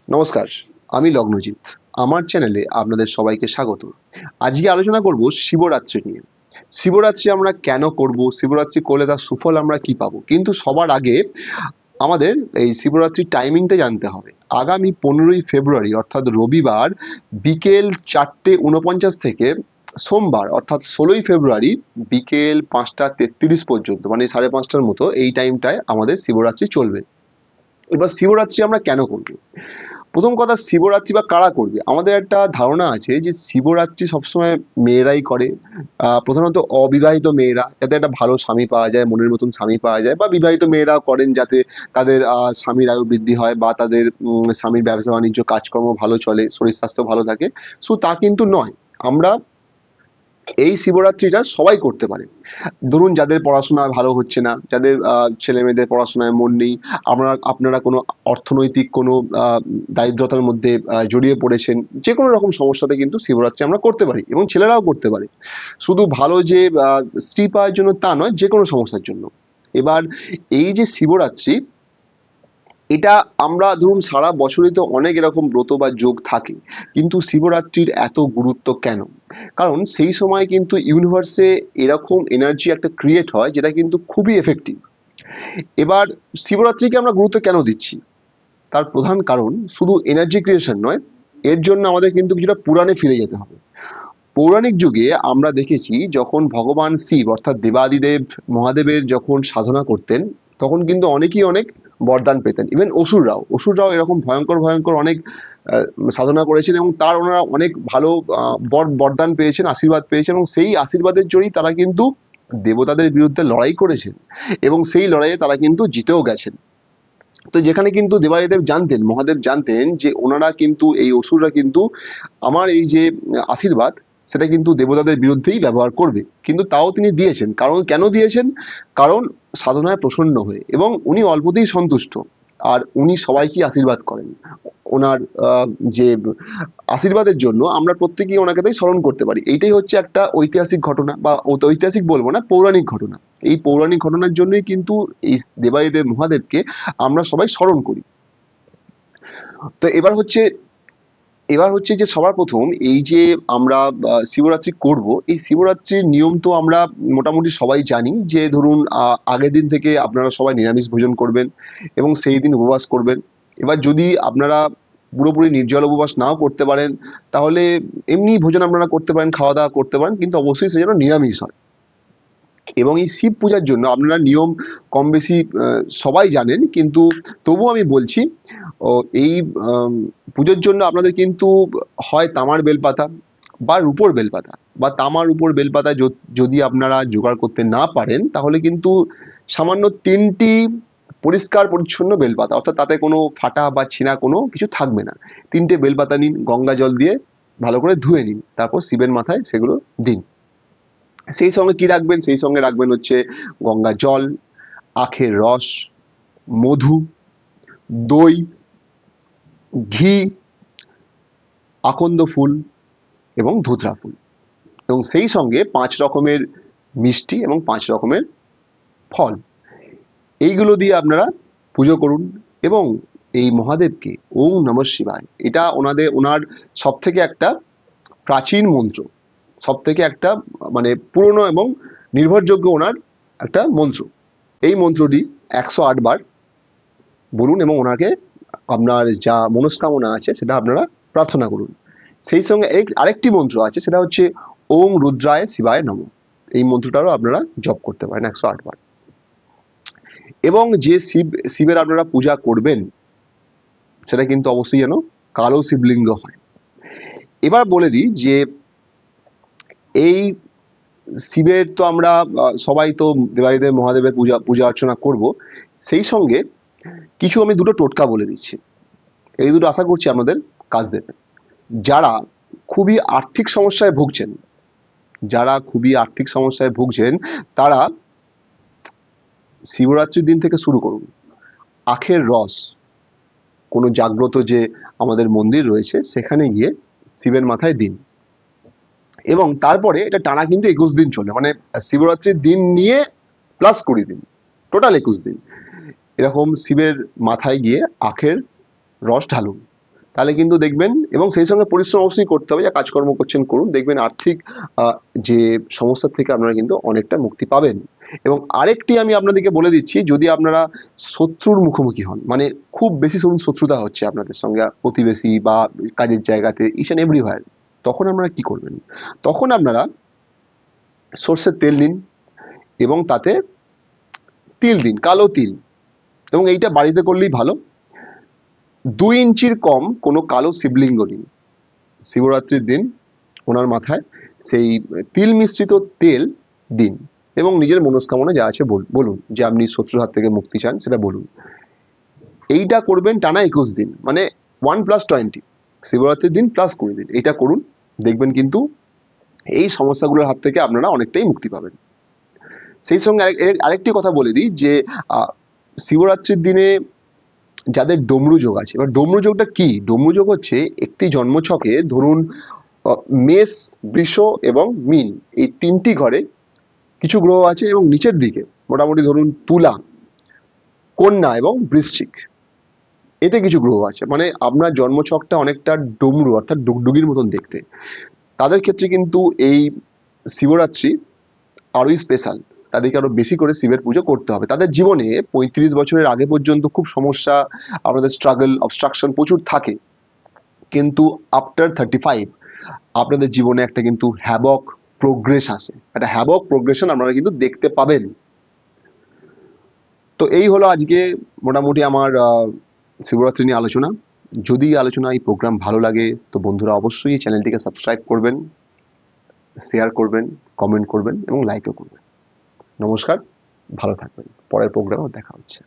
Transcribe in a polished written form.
নমস্কার, আমি লগ্নজিৎ। আমার চ্যানেলে আপনাদের সবাইকে স্বাগত। আজকে আলোচনা করব শিবরাত্রি নিয়ে। শিবরাত্রি আমরা কেন করব? শিবরাত্রি করলে তার সুফল আমরা কি পাবো? কিন্তু সবার আগে আমাদের এই শিবরাত্রির টাইমিংটা জানতে হবে। আগামী 15ই ফেব্রুয়ারি অর্থাৎ রবিবার বিকেল 4:49 থেকে সোমবার অর্থাৎ 16ই ফেব্রুয়ারি বিকেল 5:33 পর্যন্ত, মানে 5:30টার মতো এই টাইমটায় আমাদের শিবরাত্রি চলবে। এবার শিবরাত্রি আমরা কেন করব? প্রথম কথা, শিবরাত্রি বা কারা করবে? আমাদের একটা ধারণা আছে যে শিবরাত্রি সবসময় মেয়েরাই করে। প্রধানত অবিবাহিত মেয়েরা, যাতে একটা ভালো স্বামী পাওয়া যায়, মনের মতন স্বামী পাওয়া যায়, বা বিবাহিত মেয়েরাও করেন যাতে তাদের স্বামীর আয়ু বৃদ্ধি হয়, বা তাদের স্বামীর ব্যবসা বাণিজ্য কাজকর্ম ভালো চলে, শরীর স্বাস্থ্য ভালো থাকে। তা কিন্তু নয়। আমরা এই শিবরাত্রিটা সবাই করতে পারে। ধরুন, যাদের পড়াশোনা ভালো হচ্ছে না, যাদের ছেলে মেয়েদের পড়াশোনায় মন নেই, আপনারা কোনো অর্থনৈতিক কোনো দারিদ্রতার মধ্যে জড়িয়ে পড়েছেন, যে কোনো রকম সমস্যাতে কিন্তু শিবরাত্রি আমরা করতে পারি, এবং ছেলেরাও করতে পারে। শুধু ভালো যে স্ত্রী পাওয়ার জন্য তা নয়, যে কোনো সমস্যার জন্য। এবার এই যে শিবরাত্রি, এটা আমরা ধরুন সারা বছরই তো অনেক এরকম ব্রত বা যোগ থাকে, কিন্তু শিবরাত্রির এত গুরুত্ব কেন? কারণ সেই সময় কিন্তু ইউনিভার্সে এরকম এনার্জি একটা ক্রিয়েট হয় যেটা কিন্তু খুবই এফেক্টিভ। এবার শিবরাত্রিকে আমরা গুরুত্ব কেন দিচ্ছি? তার প্রধান কারণ শুধু এনার্জি ক্রিয়েশন নয়, এর জন্য আমাদের কিন্তু কিছুটা পুরাণে ফিরে যেতে হবে। পৌরাণিক যুগে আমরা দেখেছি, যখন ভগবান শিব অর্থাৎ দেবাদিদেব মহাদেবের যখন সাধনা করতেন, তখন কিন্তু অনেকেই অনেক বরদান পেতেন। ইভেন অসুররাও এরকম ভয়ঙ্কর ভয়ঙ্কর অনেক আহ, সাধনা করেছেন, এবং ওনারা অনেক ভালো বরদান পেয়েছেন, আশীর্বাদ পেয়েছেন, এবং সেই আশীর্বাদের জন্যই তারা কিন্তু দেবতাদের বিরুদ্ধে লড়াই করেছেন, এবং সেই লড়াইয়ে তারা কিন্তু জিতেও গেছেন। তো যেখানে কিন্তু দেবাদিদেব জানতেন, মহাদেব জানতেন যে ওনারা কিন্তু, এই অসুররা কিন্তু আমার এই যে আশীর্বাদ, সেটা কিন্তু দেবতাদের বিরুদ্ধেই ব্যবহার করবে, কিন্তু তাও তিনি দিয়েছেন। কারণ কেন দিয়েছেন? কারণ সাধনায় প্রসন্ন হয়ে, এবং উনি অল্পতেই সন্তুষ্ট। আর উনি সবাইকে আশীর্বাদ করেন। ওনার যে আশীর্বাদের জন্য আমরা প্রত্যেকেই ওনাকে তাই স্মরণ করতে পারি। এইটাই হচ্ছে একটা ঐতিহাসিক ঘটনা, বা ঐতিহাসিক বলবো না, পৌরাণিক ঘটনা। এই পৌরাণিক ঘটনার জন্যই কিন্তু এই দেবাদিদেব মহাদেবকে আমরা সবাই স্মরণ করি। তো এবার হচ্ছে যে সবার প্রথম এই যে আমরা শিবরাত্রি করব, এই শিবরাত্রির নিয়ম তো আমরা মোটামুটি সবাই জানি, যে ধরুন আগের দিন থেকে আপনারা সবাই নিরামিষ ভোজন করবেন, এবং সেই দিন উপবাস করবেন। এবার যদি আপনারা পুরোপুরি নির্জল উপবাস নাও করতে পারেন, তাহলে এমনি ভোজন আপনারা করতে পারেন, খাওয়া দাওয়া করতে পারেন, কিন্তু অবশ্যই সে যেন নিরামিষ হয়। এবং এই শিব পূজার জন্য আপনারা নিয়ম কম বেশি সবাই জানেন, কিন্তু তবুও আমি বলছি। ও এই আম, পুজোর জন্য আপনাদের কিন্তু হয় তামার বেলপাতা বা রূপোর বেলপাতা, বা তামার উপর বেলপাতা যদি আপনারা জোগাড় করতে না পারেন, তাহলে কিন্তু সামান্য 3টি পরিষ্কার পরিচ্ছন্ন বেলপাতা, অর্থাৎ তাতে কোনো ফাটা বা ছিনা কোনো কিছু থাকবে না, 3টে বেলপাতা নিন, গঙ্গা জল দিয়ে ভালো করে ধুয়ে নিন, তারপর শিবের মাথায় সেগুলো দিন। সেই সঙ্গে কি রাখবেন? সেই সঙ্গে রাখবেন হচ্ছে গঙ্গা জল, আখের রস, মধু, দই, ঘি, আকন্দ ফুল, এবং ধুতরা ফুল, এবং সেই সঙ্গে 5 রকমের মিষ্টি এবং 5 রকমের ফল। এইগুলো দিয়ে আপনারা পুজো করুন, এবং এই মহাদেবকে ওম নমঃ শিবায়, এটা ওনার সব থেকে একটা প্রাচীন মন্ত্র, সব থেকে একটা মানে পুরনো এবং নির্ভরযোগ্য ওনার একটা মন্ত্র। এই মন্ত্রটি 108 বার বলুন, এবং ওনাকে আপনার যা মনস্কামনা আছে সেটা আপনারা প্রার্থনা করুন। সেই সঙ্গে আরেকটি মন্ত্র আছে, সেটা হচ্ছে ওং রুদ্রায় শিবায় নমঃ। এই মন্ত্রটারও আপনারা জপ করতে পারেন 108 বার। এবং যে শিবের আপনারা পূজা করবেন, সেটা কিন্তু অবশ্যই যেন কালো শিবলিঙ্গ হয়। এবার বলে দিই যে এই শিবের তো আমরা সবাই তো দেবাদিদেব মহাদেবের পূজা অর্চনা করব, সেই সঙ্গে কিছু আমি দুটো টোটকা বলে দিচ্ছি। এই দুটো আশা করছি আপনাদের কাজ দেবে। যারা খুবই আর্থিক সমস্যায় ভুগছেন, তারা শিবরাত্রির দিন থেকে শুরু করুন। আখের রস কোনো জাগ্রত যে আমাদের মন্দির রয়েছে, সেখানে গিয়ে শিবের মাথায় দিন, এবং তারপরে এটা টানা কিন্তু 21 দিন চলে, মানে শিবরাত্রির দিন নিয়ে প্লাস 20 দিন, টোটাল 21 দিন এরকম শিবের মাথায় গিয়ে আখের রস ঢালুন। তাহলে কিন্তু দেখবেন, এবং সেই সঙ্গে পরিশ্রম অবশ্যই করতে হবে, যা কাজকর্ম করছেন করুন, দেখবেন আর্থিক যে সমস্যা থেকে আপনারা কিন্তু অনেকটা মুক্তি পাবেন। এবং আরেকটি আমি আপনাদেরকে বলে দিচ্ছি, যদি আপনারা শত্রুর মুখোমুখি হন, মানে খুব বেশি ধরুন শত্রুতা হচ্ছে আপনাদের সঙ্গে, প্রতিবেশী বা কাজের জায়গাতে, ইচ অ্যান্ড এভরিওয়্যার, তখন আপনারা কি করবেন? তখন আপনারা সর্ষের তেল নিন এবং তাতে তিল দিন, কালো তিল, এবং এইটা বাড়িতে করলেই ভালো। 2 ইঞ্চির কম কোনো কালো শিবলিঙ্গ নিন, শিবরাত্রির দিন ওনার মাথায় সেই তিল মিশ্রিত তেল দিন, এবং নিজের মনস্কামনা যা আছে বলুন, যে আপনি শত্রুর হাত থেকে মুক্তি চান সেটা বলুন। এইটা করবেন টানা 21 দিন, মানে 1+20, শিবরাত্রির দিন +20 দিন, এইটা করুন। দেখবেন কিন্তু এই সমস্যাগুলোর হাত থেকে আপনারা অনেকটাই মুক্তি পাবেন। সেই সঙ্গে আরেকটি কথা বলে দিই, যে শিবরাত্রির দিনে যাদের ডমরু যোগ আছে, এবার ডমরু যোগটা কি? ডমরু যোগ হচ্ছে একটি জন্মছকে ধরুন মেষ, বৃষ এবং মীন, এই 3টি ঘরে কিছু গ্রহ আছে, এবং নিচের দিকে মোটামুটি ধরুন তুলা, কন্যা এবং বৃশ্চিক, এতে কিছু গ্রহ আছে, মানে আপনার জন্মছকটা অনেকটা ডমরু অর্থাৎ ডুগডুগির মতন দেখতে। তাদের ক্ষেত্রে কিন্তু এই শিবরাত্রি আরোই স্পেশাল, তাদেরকে আরো বেশি করে শিবের পুজো করতে হবে। তাদের জীবনে 35 বছরের আগে পর্যন্ত খুব সমস্যা, আপনাদের স্ট্রাগল, অবস্ট্রাকশন প্রচুর থাকে, কিন্তু আফটার 35 আপনাদের জীবনে একটা কিন্তু হ্যাবক প্রোগ্রেস আসে, একটা হ্যাবক প্রোগ্রেশন আপনারা কিন্তু দেখতে পাবেন। তো এই হলো আজকে মোটামুটি আমার শিবরাত্রি নিয়ে আলোচনা। যদি আলোচনা, এই প্রোগ্রাম ভালো লাগে, তো বন্ধুরা অবশ্যই এই চ্যানেলটিকে সাবস্ক্রাইব করবেন, শেয়ার করবেন, কমেন্ট করবেন এবং লাইকও করবেন। নমস্কার, ভালো থাকবেন, পরের প্রোগ্রামে দেখা হচ্ছে।